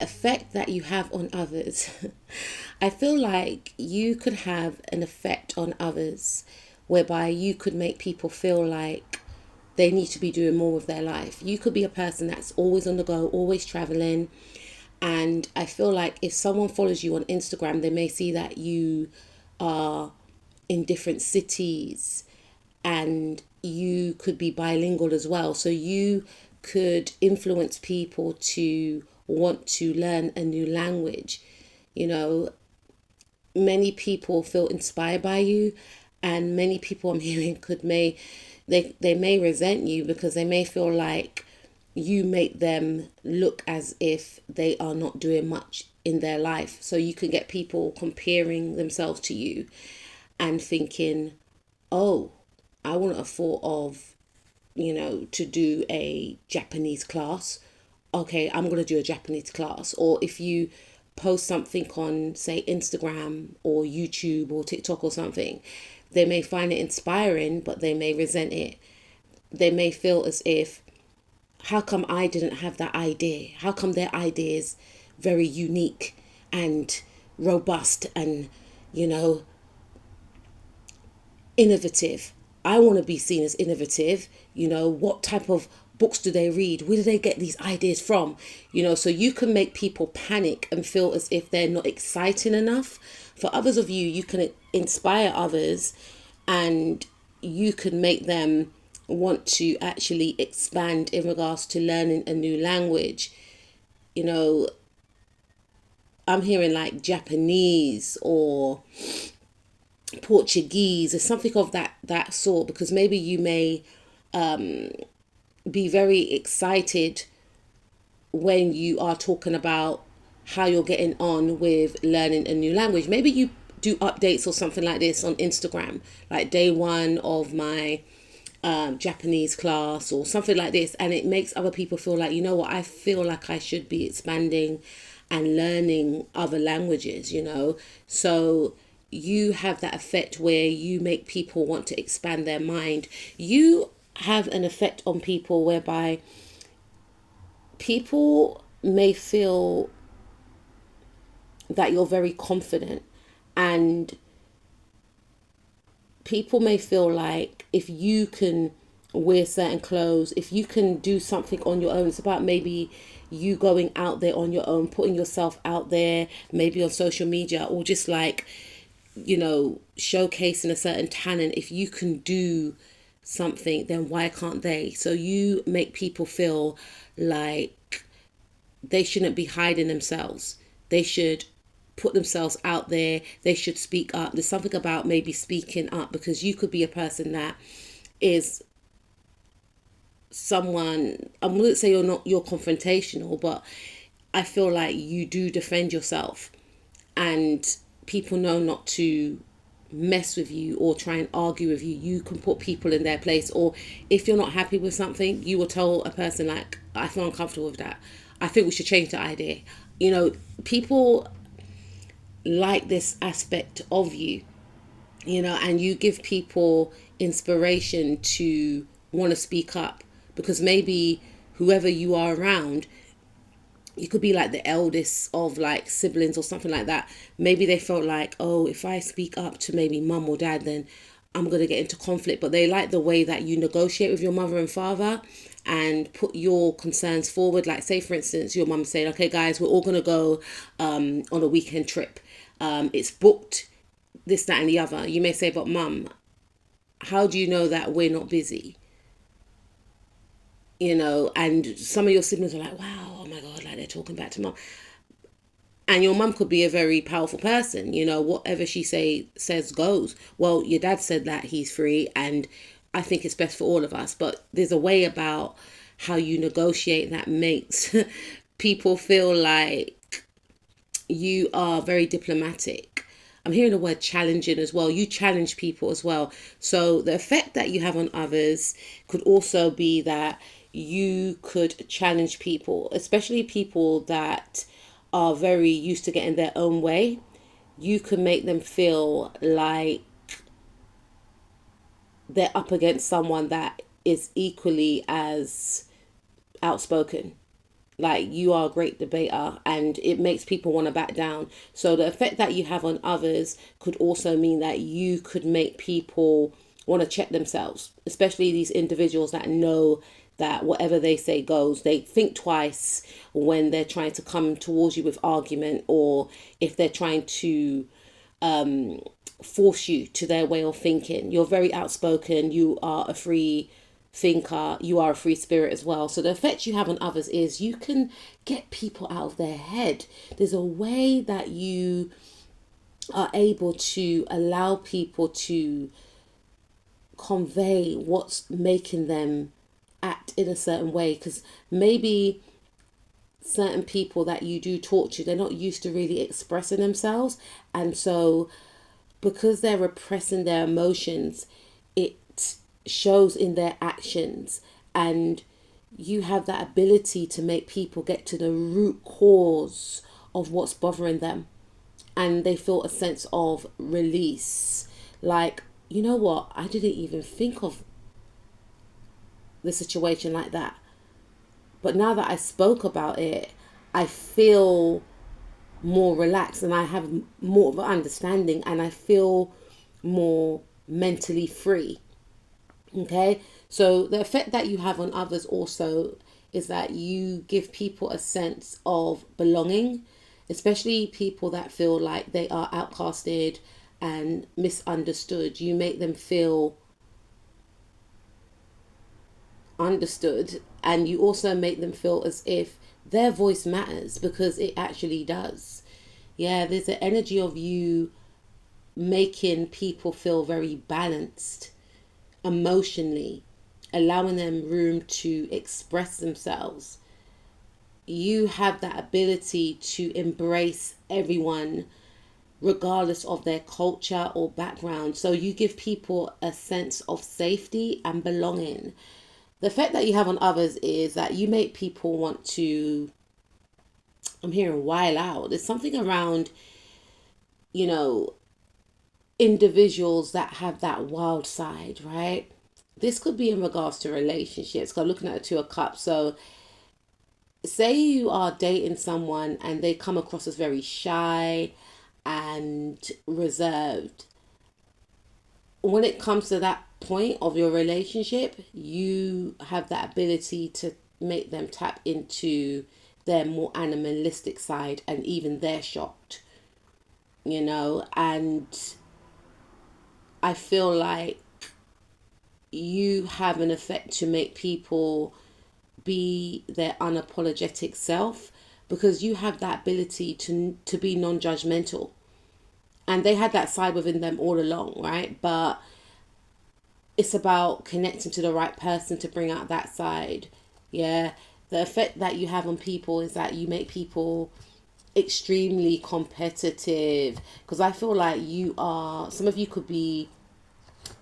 effect that you have on others. I feel like you could have an effect on others whereby you could make people feel like they need to be doing more with their life. You could be a person that's always on the go, always traveling. And I feel like if someone follows you on Instagram, they may see that you are in different cities and you could be bilingual as well. So you could influence people to want to learn a new language. You know, many people feel inspired by you, and many people I'm hearing they may resent you because they may feel like you make them look as if they are not doing much in their life. So you can get people comparing themselves to you and thinking, oh, I wouldn't have thought of, to do a Japanese class. Okay, I'm going to do a Japanese class. Or if you post something on, say, Instagram or YouTube or TikTok or something, they may find it inspiring, but they may resent it. They may feel as if, how come I didn't have that idea? How come their idea is very unique and robust and, you know, innovative? I want to be seen as innovative. What type of books do they read? Where do they get these ideas from? So you can make people panic and feel as if they're not exciting enough. For others of you, you can inspire others and you can make them want to actually expand in regards to learning a new language. You know, I'm hearing like Japanese or Portuguese or something of that sort, because maybe you may be very excited when you are talking about how you're getting on with learning a new language. Maybe you do updates or something like this on Instagram, like day one of my Japanese class or something like this, and it makes other people feel like, what, I feel like I should be expanding and learning other languages. So you have that effect where you make people want to expand their mind. You have an effect on people whereby people may feel that you're very confident, and people may feel like if you can wear certain clothes, if you can do something on your own, it's about maybe you going out there on your own, putting yourself out there, maybe on social media, or just like, showcasing a certain talent. If you can do something, then why can't they? So you make people feel like they shouldn't be hiding themselves. They should put themselves out there. They should speak up. There's something about maybe speaking up, because you could be a person that is someone, I wouldn't say you're confrontational, but I feel like you do defend yourself, and people know not to mess with you or try and argue with you. You can put people in their place, or if you're not happy with something, you will tell a person like, I feel uncomfortable with that. I think we should change the idea. People like this aspect of you, and you give people inspiration to want to speak up, because maybe whoever you are around, you could be like the eldest of like siblings or something like that. Maybe they felt like, oh, if I speak up to maybe mum or dad, then I'm going to get into conflict. But they like the way that you negotiate with your mother and father and put your concerns forward. Like, say, for instance, your mum saying, okay, guys, we're all going to go on a weekend trip. It's booked, this, that, and the other. You may say, but mum, how do you know that we're not busy? And some of your siblings are like, wow, oh my God, like they're talking back to mum. And your mum could be a very powerful person, whatever she says goes. Well, your dad said that he's free, and I think it's best for all of us. But there's a way about how you negotiate that makes people feel like you are very diplomatic. I'm hearing the word challenging as well. You challenge people as well. So the effect that you have on others could also be that you could challenge people, especially people that are very used to getting their own way. You can make them feel like they're up against someone that is equally as outspoken. Like, you are a great debater, and it makes people want to back down. So the effect that you have on others could also mean that you could make people want to check themselves, especially these individuals that know that whatever they say goes. They think twice when they're trying to come towards you with argument, or if they're trying to force you to their way of thinking. You're very outspoken. You are a free thinker. You are a free spirit as well. So the effect you have on others is you can get people out of their head. There's a way that you are able to allow people to convey what's making them act in a certain way, because maybe certain people that you do talk to, they're not used to really expressing themselves, and so because they're repressing their emotions, it shows in their actions, and you have that ability to make people get to the root cause of what's bothering them, and they feel a sense of release. Like, you know what, I didn't even think of the situation like that, but now that I spoke about it, I feel more relaxed, and I have more of an understanding, and I feel more mentally free. Okay, so the effect that you have on others also is that you give people a sense of belonging, especially people that feel like they are outcasted and misunderstood. You make them feel understood, and you also make them feel as if their voice matters, because it actually does. Yeah, there's an energy of you making people feel very balanced emotionally, allowing them room to express themselves. You have that ability to embrace everyone regardless of their culture or background. So you give people a sense of safety and belonging. The effect that you have on others is that you make people want to, I'm hearing while out. There's something around, you know, individuals that have that wild side, right? This could be in regards to relationships. So looking at the Two of Cups. So say you are dating someone and they come across as very shy and reserved. When it comes to that point of your relationship, you have that ability to make them tap into their more animalistic side, and even they're shocked, and I feel like you have an effect to make people be their unapologetic self, because you have that ability to be non-judgmental, and they had that side within them all along, right? But it's about connecting to the right person to bring out that side. Yeah, the effect that you have on people is that you make people extremely competitive, because I feel like some of you could be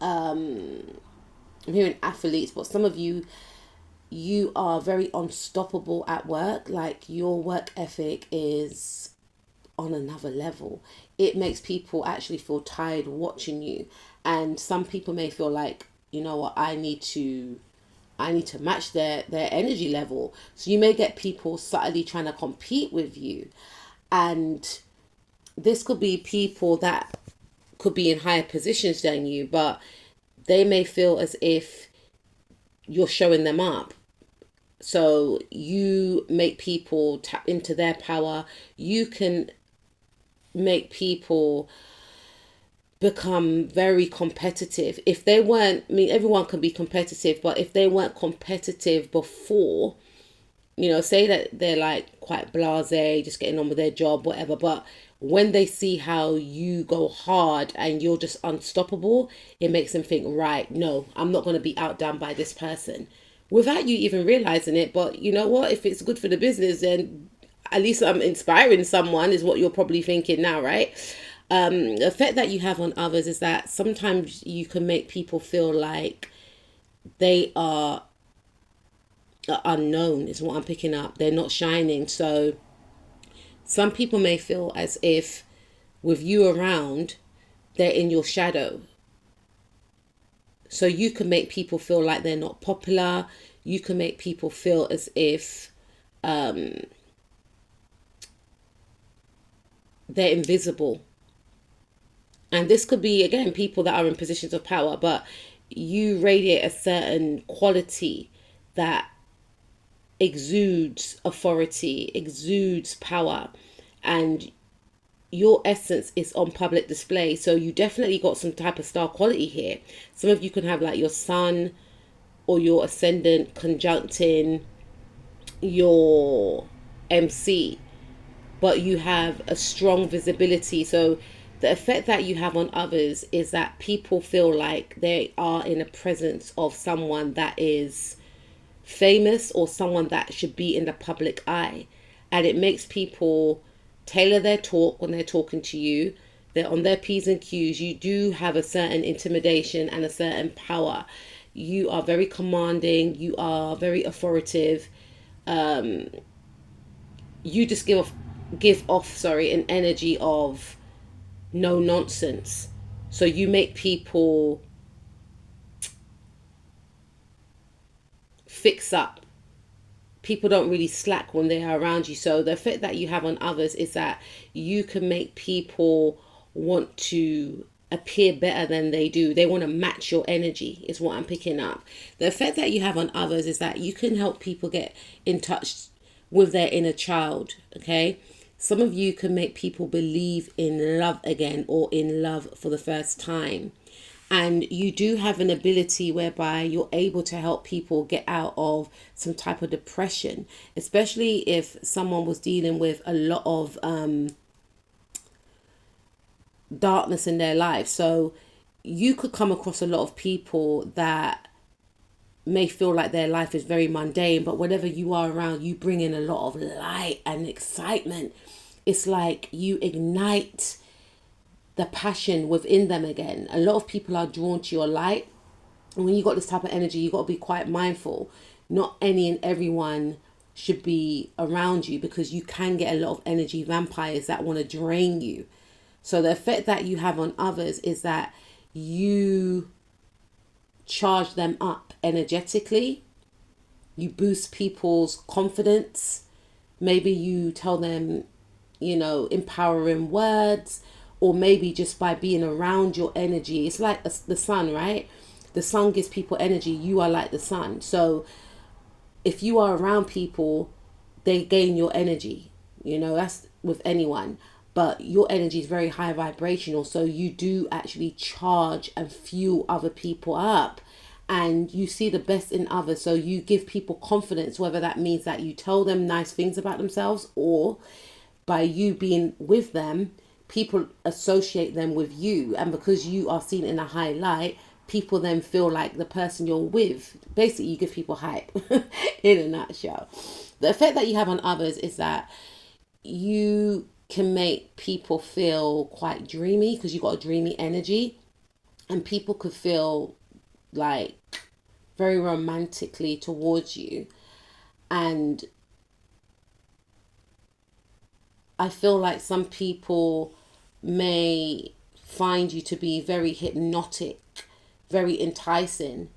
I'm hearing athletes, but some of you are very unstoppable at work. Like, your work ethic is on another level. It makes people actually feel tired watching you. And some people may feel like, you know what, I need to match their energy level. So you may get people subtly trying to compete with you. And this could be people that could be in higher positions than you, but they may feel as if you're showing them up. So you make people tap into their power. You can make people become very competitive. If they weren't, I mean, everyone can be competitive, but if they weren't competitive before, say that they're like quite blasé, just getting on with their job, whatever, but when they see how you go hard and you're just unstoppable, it makes them think, right, no, I'm not going to be outdone by this person, without you even realizing it. But you know what? If it's good for the business, then at least I'm inspiring someone, is what you're probably thinking now, right? The effect that you have on others is that sometimes you can make people feel like they are unknown, is what I'm picking up. They're not shining. So some people may feel as if with you around, they're in your shadow. So you can make people feel like they're not popular. You can make people feel as if they're invisible. And this could be, again, people that are in positions of power, but you radiate a certain quality that exudes authority, exudes power, and your essence is on public display. So you definitely got some type of star quality here. Some of you can have like your sun or your ascendant conjuncting your MC, but you have a strong visibility. So the effect that you have on others is that people feel like they are in the presence of someone that is famous or someone that should be in the public eye. And it makes people tailor their talk when they're talking to you. They're on their P's and Q's. You do have a certain intimidation and a certain power. You are very commanding. You are very authoritative. You just give off an energy of no nonsense. So you make people fix up. People don't really slack when they are around you. So the effect that you have on others is that you can make people want to appear better than they do. They want to match your energy, is what I'm picking up. The effect that you have on others is that you can help people get in touch with their inner child. Okay, some of you can make people believe in love again, or in love for the first time. And you do have an ability whereby you're able to help people get out of some type of depression, especially if someone was dealing with a lot of darkness in their life. So you could come across a lot of people that may feel like their life is very mundane, but whenever you are around, you bring in a lot of light and excitement. It's like you ignite the passion within them again. A lot of people are drawn to your light. And when you got this type of energy, you got to be quite mindful. Not any and everyone should be around you, because you can get a lot of energy vampires that want to drain you. So the effect that you have on others is that you charge them up energetically. You boost people's confidence. Maybe you tell them, empowering words, or maybe just by being around your energy. It's like the sun, right? The sun gives people energy. You are like the sun. So if you are around people, they gain your energy. That's with anyone. But your energy is very high vibrational. So you do actually charge and fuel other people up. And you see the best in others. So you give people confidence, whether that means that you tell them nice things about themselves, or by you being with them, people associate them with you. And because you are seen in a high light, people then feel like the person you're with. Basically, you give people hype in a nutshell. The effect that you have on others is that you can make people feel quite dreamy, because you got a dreamy energy, and people could feel like very romantically towards you. And I feel like some people may find you to be very hypnotic, very enticing.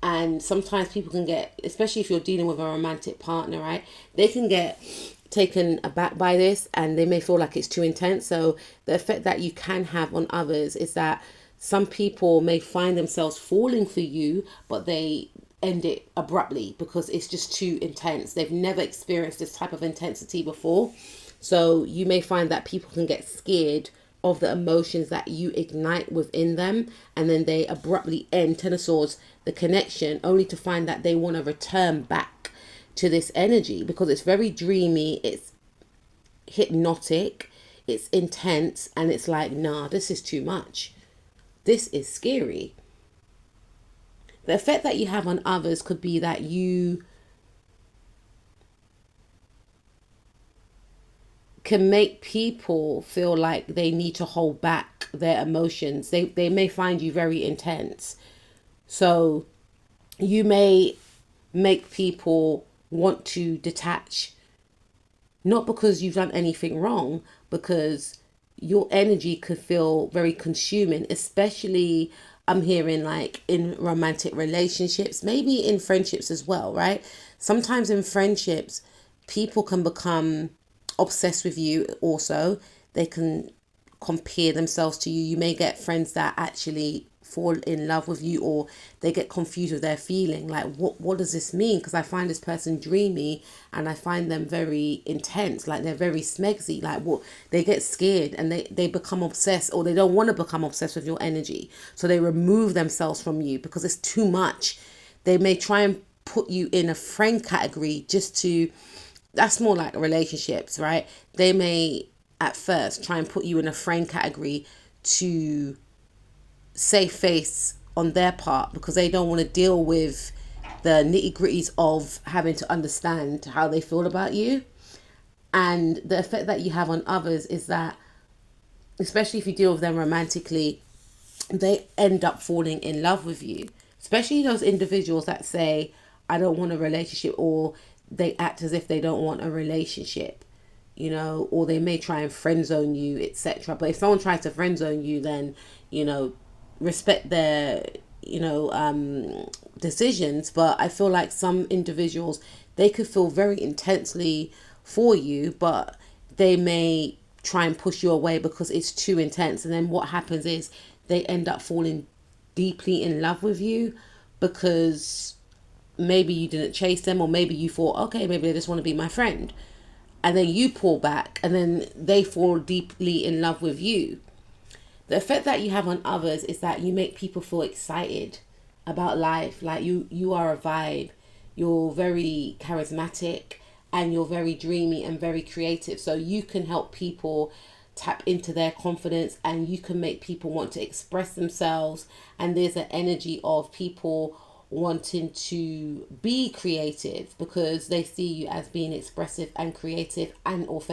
And sometimes people can get, especially if you're dealing with a romantic partner, right? They can get taken aback by this, and they may feel like it's too intense. So the effect that you can have on others is that some people may find themselves falling for you, but they end it abruptly because it's just too intense. They've never experienced this type of intensity before. So you may find that people can get scared of the emotions that you ignite within them, and then they abruptly end, Ten of Swords, the connection, only to find that they want to return back to this energy, because it's very dreamy, it's hypnotic, it's intense, and it's like, nah, this is too much. This is scary. The effect that you have on others could be that you can make people feel like they need to hold back their emotions. They may find you very intense. So you may make people want to detach, not because you've done anything wrong, because your energy could feel very consuming, especially I'm hearing like in romantic relationships, maybe in friendships as well, right? Sometimes in friendships, people can become obsessed with you also. They can compare themselves to you. You may get friends that actually fall in love with you, or they get confused with their feeling. Like, what does this mean? Because I find this person dreamy and I find them very intense. Like, they're very smegsy. Like, what, they get scared and they become obsessed, or they don't want to become obsessed with your energy. So they remove themselves from you because it's too much. They may try and put you in a friend category just to, that's more like relationships, right? They may at first try and put you in a friend category to save face on their part, because they don't want to deal with the nitty gritties of having to understand how they feel about you. And the effect that you have on others is that, especially if you deal with them romantically, they end up falling in love with you. Especially those individuals that say, I don't want a relationship, or they act as if they don't want a relationship, you know, or they may try and friend zone you, etc. But if someone tries to friend zone you, then, you know, respect their, decisions. But I feel like some individuals, they could feel very intensely for you, but they may try and push you away because it's too intense. And then what happens is they end up falling deeply in love with you, because maybe you didn't chase them, or maybe you thought, okay, maybe they just want to be my friend. And then you pull back and then they fall deeply in love with you. The effect that you have on others is that you make people feel excited about life. Like, you are a vibe. You're very charismatic and you're very dreamy and very creative. So you can help people tap into their confidence, and you can make people want to express themselves. And there's an energy of people wanting to be creative because they see you as being expressive and creative and authentic.